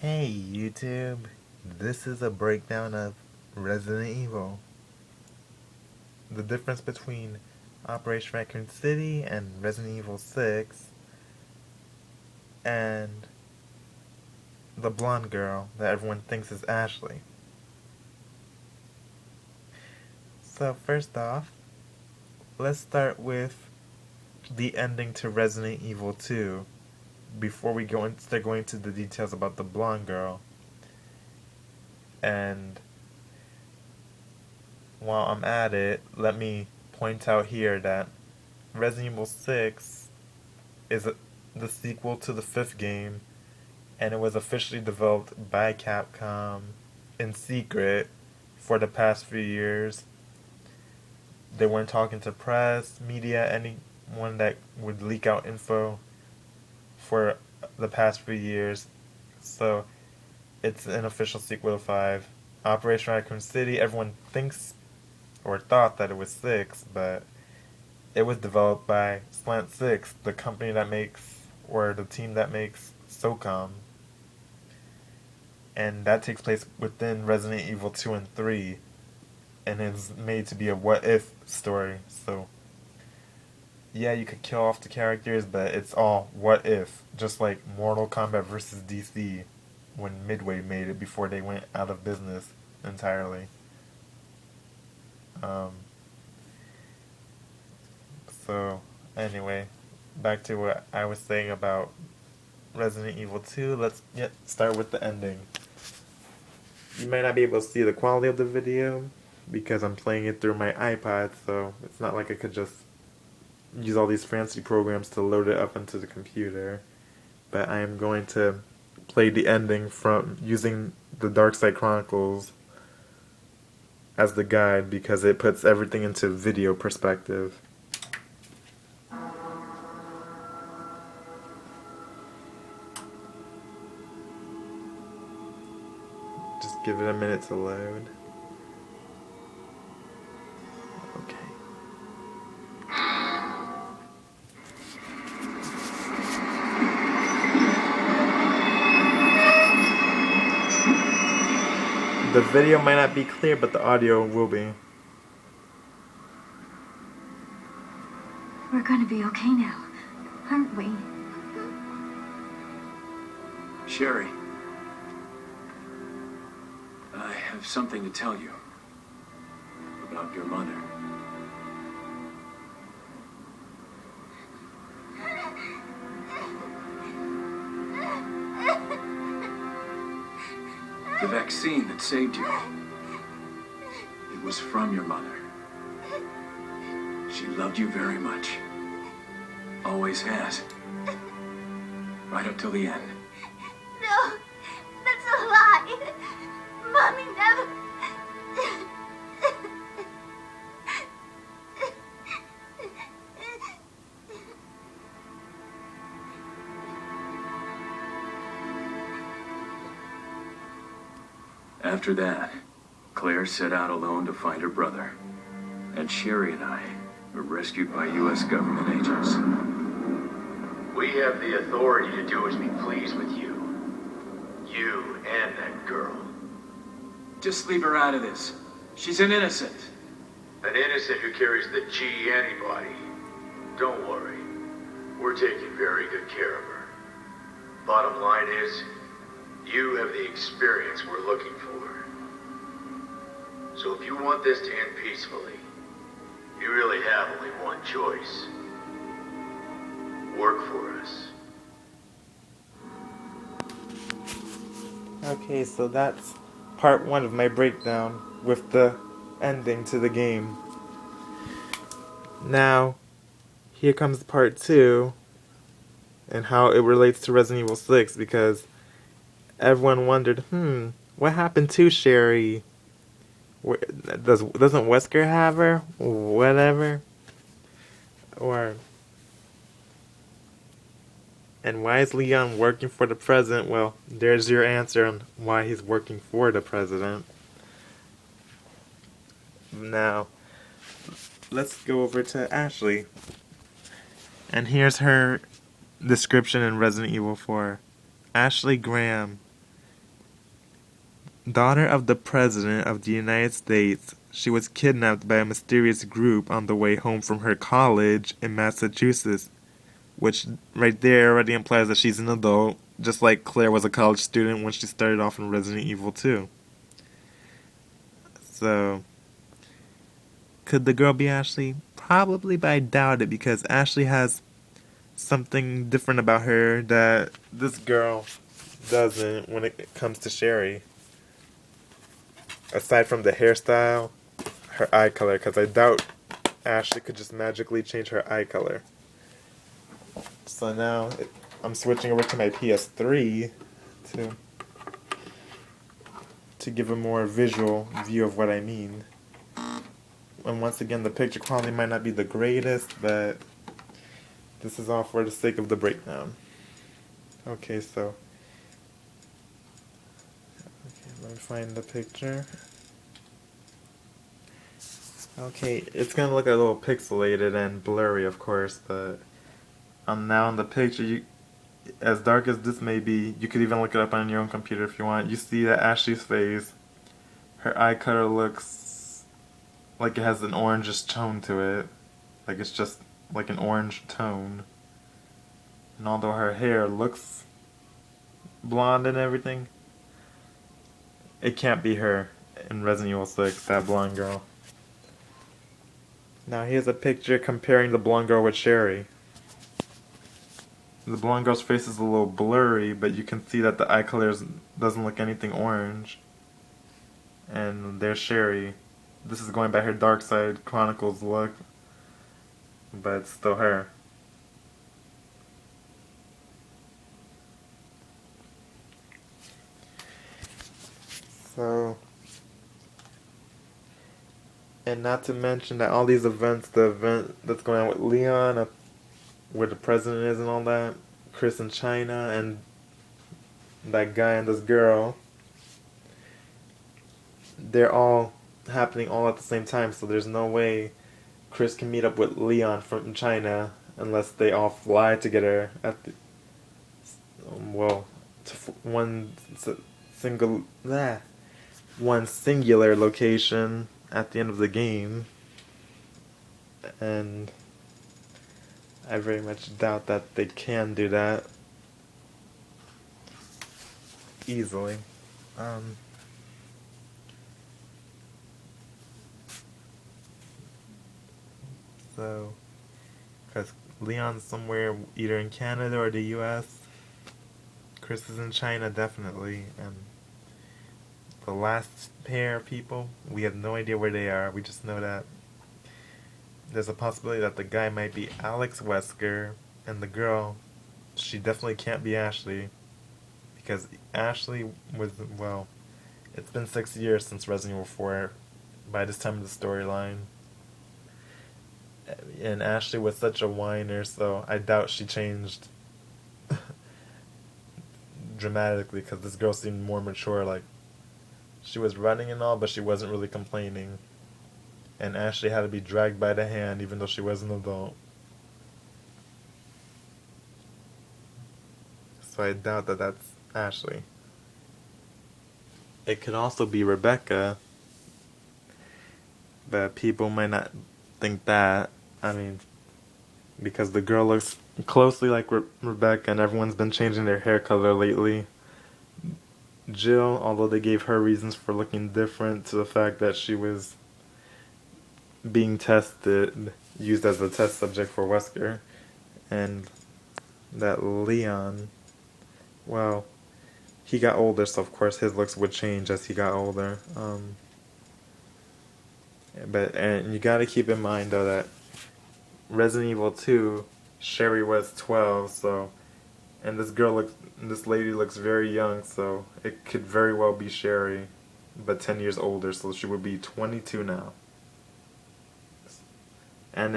Hey YouTube, this is a breakdown of Resident Evil. The difference between Operation Raccoon City and Resident Evil 6 and the blonde girl that everyone thinks is Ashley. So first off, let's start with the ending to Resident Evil 2 before we start going into the details about the blonde girl. And while I'm at it, let me point out here that Resident Evil 6 is the sequel to the fifth game, and it was officially developed by Capcom in secret for the past few years. They weren't talking to press, media, anyone that would leak out info for the past few years. So it's an official sequel to 5. Operation Raccoon City, everyone thinks or thought that it was 6, but it was developed by Slant 6, the company that makes, or the team that makes SOCOM. And that takes place within Resident Evil 2 and 3, and is made to be a what-if story. So, yeah, you could kill off the characters, but it's all what if. Just like Mortal Kombat vs. DC, when Midway made it before they went out of business entirely. So, anyway, back to what I was saying about Resident Evil 2. Let's start with the ending. You might not be able to see the quality of the video because I'm playing it through my iPod, so it's not like I could just use all these fancy programs to load it up into the computer. But I am going to play the ending from using the Dark Side Chronicles as the guide because it puts everything into video perspective. Just give it a minute to load. Okay. The video might not be clear, but the audio will be. We're gonna be okay now, aren't we? Sherry, I have something to tell you about your mother. The vaccine that saved you, it was from your mother. She loved you very much. Always has. Right up till the end. No, that's a lie. Mommy never. After that, Claire set out alone to find her brother. And Sherry and I were rescued by U.S. government agents. We have the authority to do as we please with you. You and that girl. Just leave her out of this. She's an innocent. An innocent who carries the G antibody. Don't worry. We're taking very good care of her. Bottom line is, you have the experience we're looking for. So if you want this to end peacefully, you really have only one choice. Work for us. Okay, so that's part 1 of my breakdown with the ending to the game. Now, here comes part 2 and how it relates to Resident Evil 6, because everyone wondered, what happened to Sherry? Doesn't Wesker have her? Whatever. And why is Leon working for the president? Well, there's your answer on why he's working for the president. Now, let's go over to Ashley. And here's her description in Resident Evil 4. Ashley Graham. daughter of the President of the United States, she was kidnapped by a mysterious group on the way home from her college in Massachusetts, which right there already implies that she's an adult, just like Claire was a college student when she started off in Resident Evil 2. So, could the girl be Ashley? Probably, but I doubt it because Ashley has something different about her that this girl doesn't when it comes to Sherry. Aside from the hairstyle, her eye color, because I doubt Ashley could just magically change her eye color. So now I'm switching over to my PS3 to give a more visual view of what I mean. And once again, the picture quality might not be the greatest, but this is all for the sake of the breakdown. Okay, let me find the picture. Okay, it's gonna look a little pixelated and blurry, of course, but now in the picture, as dark as this may be, you could even look it up on your own computer if you want. You see that Ashley's face, her eye color looks like it has an orangish tone to it. Like it's just like an orange tone. And although her hair looks blonde and everything, it can't be her in Resident Evil 6, that blonde girl. Now here's a picture comparing the blonde girl with Sherry. The blonde girl's face is a little blurry, but you can see that the eye color doesn't look anything orange. And there's Sherry. This is going by her Dark Side Chronicles look, but it's still her. So, and not to mention that all these events, the event that's going on with Leon, where the president is and all that, Chris in China, and that guy and this girl, they're all happening all at the same time, so there's no way Chris can meet up with Leon from China unless they all fly together at the, one singular location at the end of the game, and I very much doubt that they can do that easily. So, because Leon's somewhere either in Canada or the US, Chris is in China definitely, and the last pair of people, we have no idea where they are. We just know that there's a possibility that the guy might be Alex Wesker, and the girl, she definitely can't be Ashley, because Ashley was, well, it's been 6 years since Resident Evil 4 by this time of the storyline, and Ashley was such a whiner, so I doubt she changed dramatically, because this girl seemed more mature. Like, she was running and all, but she wasn't really complaining. And Ashley had to be dragged by the hand even though she was an adult. So I doubt that that's Ashley. It could also be Rebecca, but people might not think that. I mean, because the girl looks closely like Rebecca, and everyone's been changing their hair color lately. Jill, although they gave her reasons for looking different to the fact that she was being tested, used as a test subject for Wesker, and that Leon, well, he got older, so of course his looks would change as he got older. And you gotta keep in mind though that Resident Evil 2, Sherry was 12, so, and this lady looks very young, so it could very well be Sherry, but 10 years older, so she would be 22 now. And